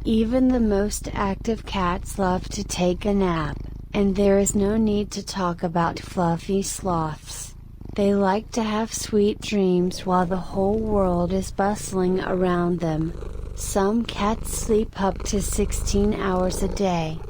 Even the most active cats love to take a nap, and there is no need to talk about fluffy sloths. They like to have sweet dreams while the whole world is bustling around them. Some cats sleep up to 16 hours a day.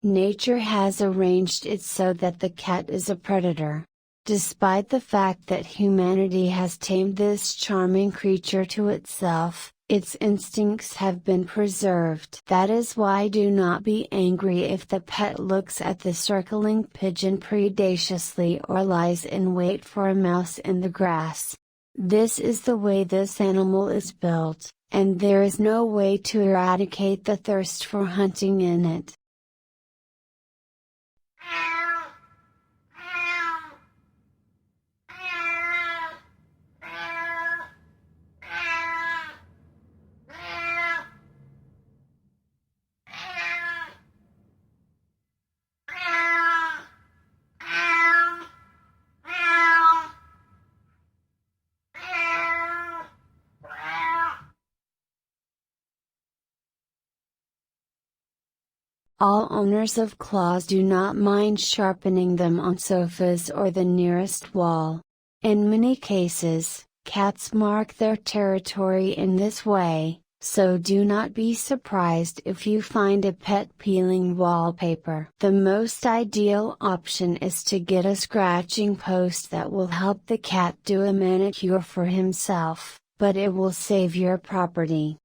Nature has arranged it so that the cat is a predator. Despite the fact that humanity has tamed this charming creature to itself, its instincts have been preserved. That is why do not be angry if the pet looks at the circling pigeon predaciously or lies in wait for a mouse in the grass. This is the way this animal is built, and there is no way to eradicate the thirst for hunting in it. All owners of claws do not mind sharpening them on sofas or the nearest wall. In many cases, cats mark their territory in this way, so do not be surprised if you find a pet peeling wallpaper. The most ideal option is to get a scratching post that will help the cat do a manicure for himself, but it will save your property.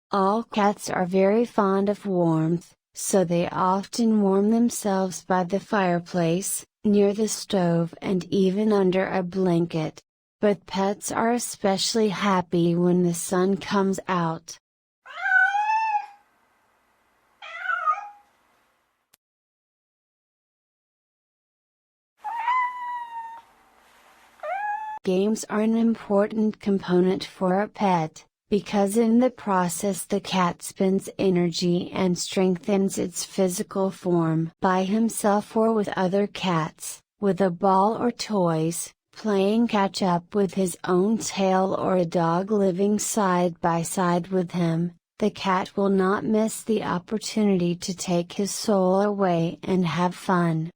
All cats are very fond of warmth, so they often warm themselves by the fireplace, near the stove and even under a blanket. But pets are especially happy when the sun comes out. Games are an important component for a pet, because in the process the cat spends energy and strengthens its physical form by himself or with other cats, with a ball or toys, playing catch up with his own tail or a dog living side by side with him. The cat will not miss the opportunity to take his soul away and have fun.